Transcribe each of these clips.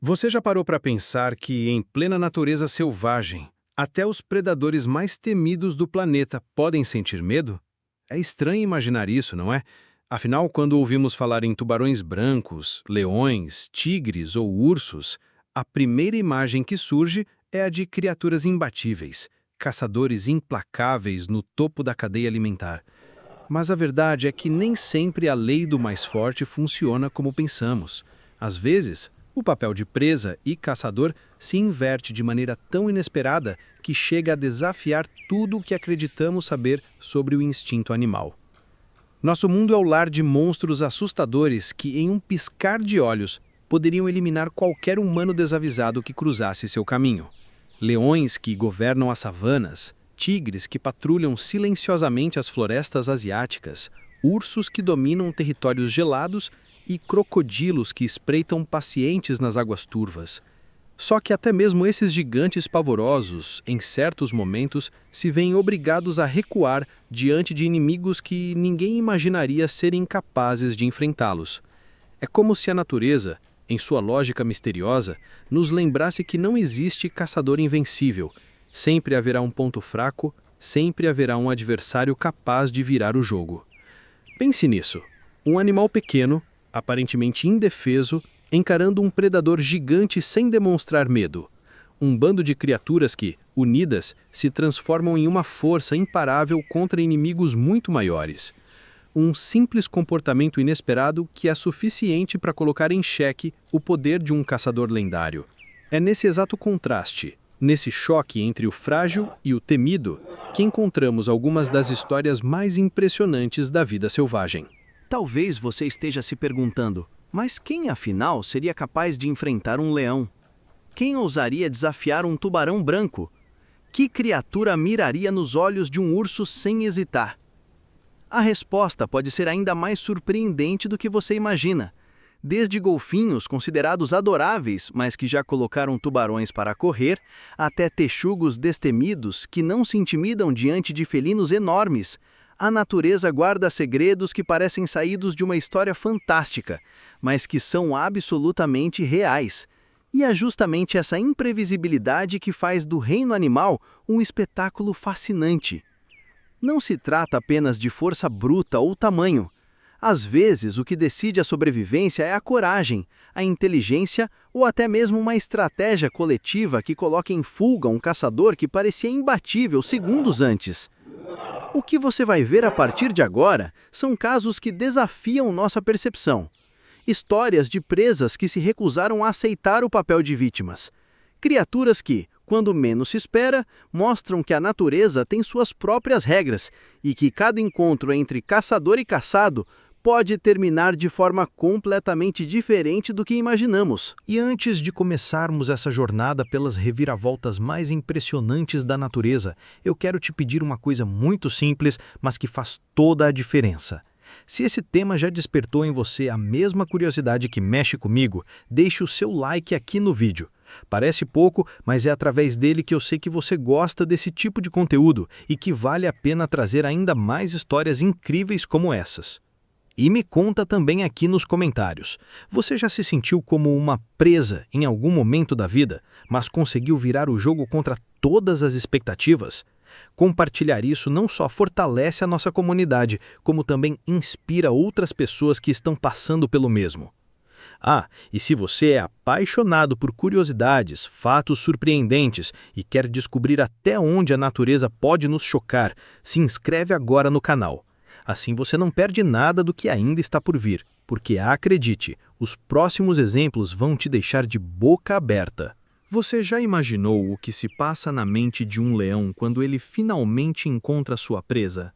Você já parou para pensar que, em plena natureza selvagem, até os predadores mais temidos do planeta podem sentir medo? É estranho imaginar isso, não é? Afinal, quando ouvimos falar em tubarões brancos, leões, tigres ou ursos, a primeira imagem que surge é a de criaturas imbatíveis, caçadores implacáveis no topo da cadeia alimentar. Mas a verdade é que nem sempre a lei do mais forte funciona como pensamos. Às vezes, o papel de presa e caçador se inverte de maneira tão inesperada que chega a desafiar tudo o que acreditamos saber sobre o instinto animal. Nosso mundo é o lar de monstros assustadores que, em um piscar de olhos, poderiam eliminar qualquer humano desavisado que cruzasse seu caminho. Leões que governam as savanas, tigres que patrulham silenciosamente as florestas asiáticas, ursos que dominam territórios gelados e crocodilos que espreitam pacientes nas águas turvas. Só que até mesmo esses gigantes pavorosos, em certos momentos, se veem obrigados a recuar diante de inimigos que ninguém imaginaria serem capazes de enfrentá-los. É como se a natureza, em sua lógica misteriosa, nos lembrasse que não existe caçador invencível. Sempre haverá um ponto fraco, sempre haverá um adversário capaz de virar o jogo. Pense nisso. Um animal pequeno, aparentemente indefeso, encarando um predador gigante sem demonstrar medo. Um bando de criaturas que, unidas, se transformam em uma força imparável contra inimigos muito maiores. Um simples comportamento inesperado que é suficiente para colocar em xeque o poder de um caçador lendário. É nesse exato contraste, nesse choque entre o frágil e o temido, que encontramos algumas das histórias mais impressionantes da vida selvagem. Talvez você esteja se perguntando, mas quem afinal seria capaz de enfrentar um leão? Quem ousaria desafiar um tubarão branco? Que criatura miraria nos olhos de um urso sem hesitar? A resposta pode ser ainda mais surpreendente do que você imagina. Desde golfinhos considerados adoráveis, mas que já colocaram tubarões para correr, até texugos destemidos que não se intimidam diante de felinos enormes, a natureza guarda segredos que parecem saídos de uma história fantástica, mas que são absolutamente reais. E é justamente essa imprevisibilidade que faz do reino animal um espetáculo fascinante. Não se trata apenas de força bruta ou tamanho. Às vezes, o que decide a sobrevivência é a coragem, a inteligência ou até mesmo uma estratégia coletiva que coloca em fuga um caçador que parecia imbatível segundos antes. O que você vai ver a partir de agora são casos que desafiam nossa percepção. Histórias de presas que se recusaram a aceitar o papel de vítimas. Criaturas que, quando menos se espera, mostram que a natureza tem suas próprias regras e que cada encontro entre caçador e caçado pode terminar de forma completamente diferente do que imaginamos. E antes de começarmos essa jornada pelas reviravoltas mais impressionantes da natureza, eu quero te pedir uma coisa muito simples, mas que faz toda a diferença. Se esse tema já despertou em você a mesma curiosidade que mexe comigo, deixe o seu like aqui no vídeo. Parece pouco, mas é através dele que eu sei que você gosta desse tipo de conteúdo e que vale a pena trazer ainda mais histórias incríveis como essas. E me conta também aqui nos comentários, você já se sentiu como uma presa em algum momento da vida, mas conseguiu virar o jogo contra todas as expectativas? Compartilhar isso não só fortalece a nossa comunidade, como também inspira outras pessoas que estão passando pelo mesmo. Ah, e se você é apaixonado por curiosidades, fatos surpreendentes e quer descobrir até onde a natureza pode nos chocar, se inscreve agora no canal. Assim você não perde nada do que ainda está por vir, porque acredite, os próximos exemplos vão te deixar de boca aberta. Você já imaginou o que se passa na mente de um leão quando ele finalmente encontra sua presa?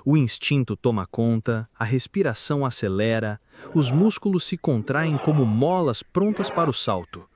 O instinto toma conta, a respiração acelera, os músculos se contraem como molas prontas para o salto.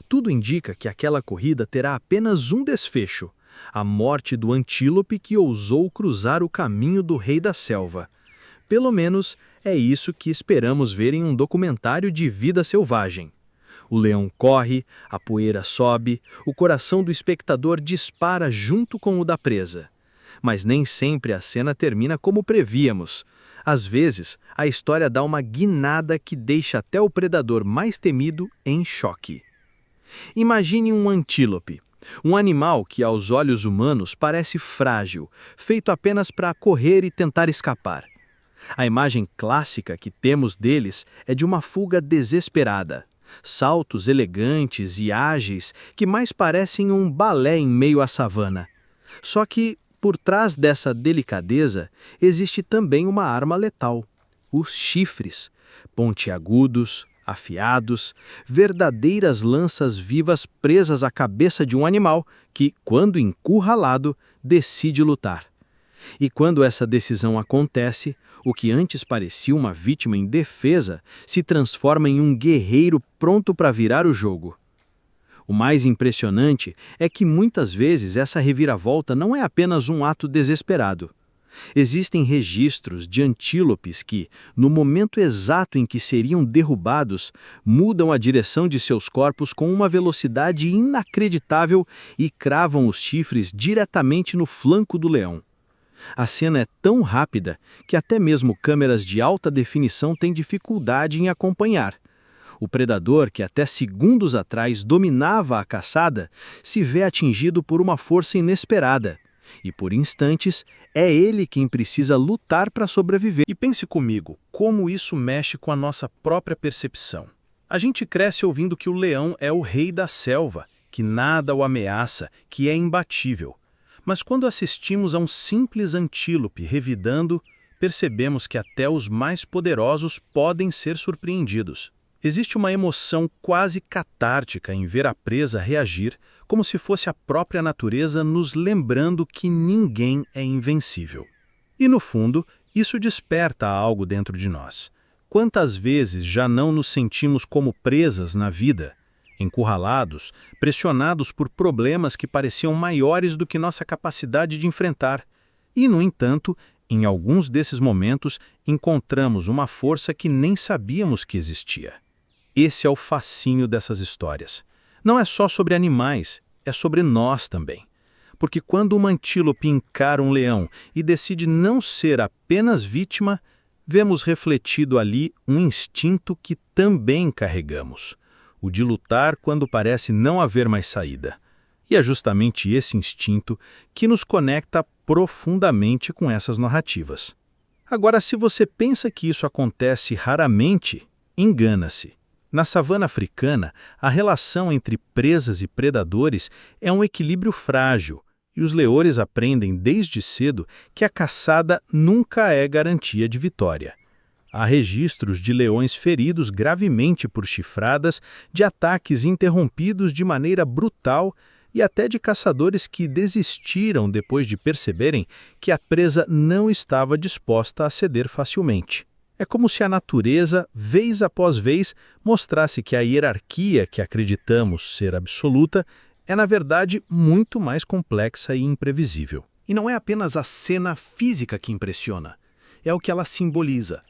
Tudo indica que aquela corrida terá apenas um desfecho: a morte do antílope que ousou cruzar o caminho do rei da selva. Pelo menos é isso que esperamos ver em um documentário de vida selvagem. O leão corre, a poeira sobe, o coração do espectador dispara junto com o da presa. Mas nem sempre a cena termina como prevíamos. Às vezes, a história dá uma guinada que deixa até o predador mais temido em choque. Imagine um antílope, um animal que aos olhos humanos parece frágil, feito apenas para correr e tentar escapar. A imagem clássica que temos deles é de uma fuga desesperada. Saltos elegantes e ágeis que mais parecem um balé em meio à savana. Só que, por trás dessa delicadeza, existe também uma arma letal: os chifres, pontiagudos, afiados, verdadeiras lanças vivas presas à cabeça de um animal que, quando encurralado, decide lutar. E quando essa decisão acontece, o que antes parecia uma vítima indefesa se transforma em um guerreiro pronto para virar o jogo. O mais impressionante é que muitas vezes essa reviravolta não é apenas um ato desesperado. Existem registros de antílopes que, no momento exato em que seriam derrubados, mudam a direção de seus corpos com uma velocidade inacreditável e cravam os chifres diretamente no flanco do leão. A cena é tão rápida que até mesmo câmeras de alta definição têm dificuldade em acompanhar. O predador, que até segundos atrás dominava a caçada, se vê atingido por uma força inesperada. E por instantes, é ele quem precisa lutar para sobreviver. E pense comigo, como isso mexe com a nossa própria percepção. A gente cresce ouvindo que o leão é o rei da selva, que nada o ameaça, que é imbatível. Mas quando assistimos a um simples antílope revidando, percebemos que até os mais poderosos podem ser surpreendidos. Existe uma emoção quase catártica em ver a presa reagir, como se fosse a própria natureza nos lembrando que ninguém é invencível. E no fundo, isso desperta algo dentro de nós. Quantas vezes já não nos sentimos como presas na vida? Encurralados, pressionados por problemas que pareciam maiores do que nossa capacidade de enfrentar. E, no entanto, em alguns desses momentos, encontramos uma força que nem sabíamos que existia. Esse é o fascínio dessas histórias. Não é só sobre animais, é sobre nós também. Porque quando uma antílope encara um leão e decide não ser apenas vítima, vemos refletido ali um instinto que também carregamos: o de lutar quando parece não haver mais saída. E é justamente esse instinto que nos conecta profundamente com essas narrativas. Agora, se você pensa que isso acontece raramente, engana-se. Na savana africana, a relação entre presas e predadores é um equilíbrio frágil, e os leões aprendem desde cedo que a caçada nunca é garantia de vitória. Há registros de leões feridos gravemente por chifradas, de ataques interrompidos de maneira brutal e até de caçadores que desistiram depois de perceberem que a presa não estava disposta a ceder facilmente. É como se a natureza, vez após vez, mostrasse que a hierarquia que acreditamos ser absoluta é, na verdade, muito mais complexa e imprevisível. E não é apenas a cena física que impressiona, é o que ela simboliza.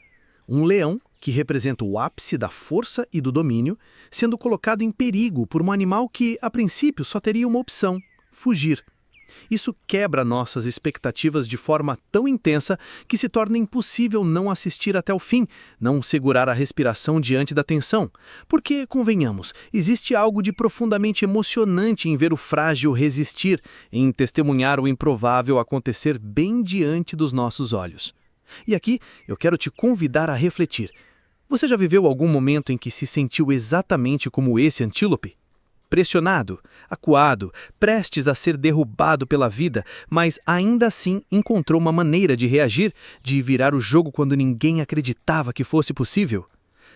Um leão, que representa o ápice da força e do domínio, sendo colocado em perigo por um animal que, a princípio, só teria uma opção: fugir. Isso quebra nossas expectativas de forma tão intensa que se torna impossível não assistir até o fim, não segurar a respiração diante da tensão. Porque, convenhamos, existe algo de profundamente emocionante em ver o frágil resistir, em testemunhar o improvável acontecer bem diante dos nossos olhos. E aqui eu quero te convidar a refletir. Você já viveu algum momento em que se sentiu exatamente como esse antílope? Pressionado, acuado, prestes a ser derrubado pela vida, mas ainda assim encontrou uma maneira de reagir, de virar o jogo quando ninguém acreditava que fosse possível?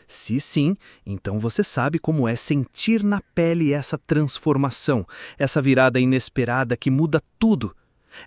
Se sim, então você sabe como é sentir na pele essa transformação, essa virada inesperada que muda tudo.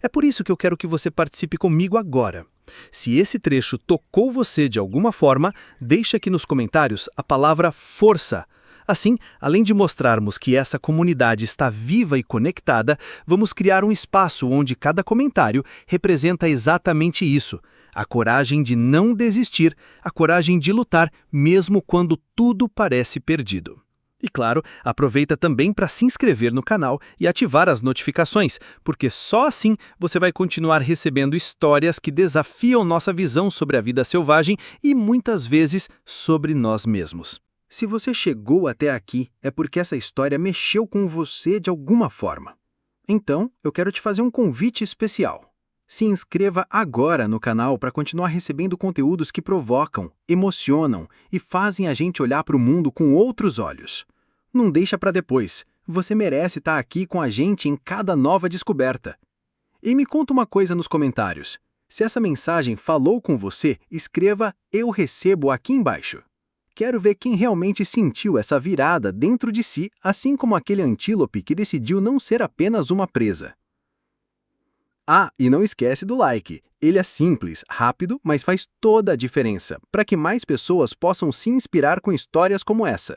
É por isso que eu quero que você participe comigo agora. Se esse trecho tocou você de alguma forma, deixa aqui nos comentários a palavra força. Assim, além de mostrarmos que essa comunidade está viva e conectada, vamos criar um espaço onde cada comentário representa exatamente isso: a coragem de não desistir, a coragem de lutar mesmo quando tudo parece perdido. E claro, aproveita também para se inscrever no canal e ativar as notificações, porque só assim você vai continuar recebendo histórias que desafiam nossa visão sobre a vida selvagem e muitas vezes sobre nós mesmos. Se você chegou até aqui, é porque essa história mexeu com você de alguma forma. Então, eu quero te fazer um convite especial. Se inscreva agora no canal para continuar recebendo conteúdos que provocam, emocionam e fazem a gente olhar para o mundo com outros olhos. Não deixa para depois. Você merece estar aqui com a gente em cada nova descoberta. E me conta uma coisa nos comentários. Se essa mensagem falou com você, escreva "Eu recebo" aqui embaixo. Quero ver quem realmente sentiu essa virada dentro de si, assim como aquele antílope que decidiu não ser apenas uma presa. Ah, e não esquece do like. Ele é simples, rápido, mas faz toda a diferença, para que mais pessoas possam se inspirar com histórias como essa.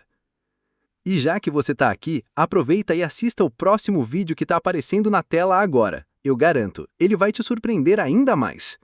E já que você está aqui, aproveita e assista o próximo vídeo que está aparecendo na tela agora. Eu garanto, ele vai te surpreender ainda mais.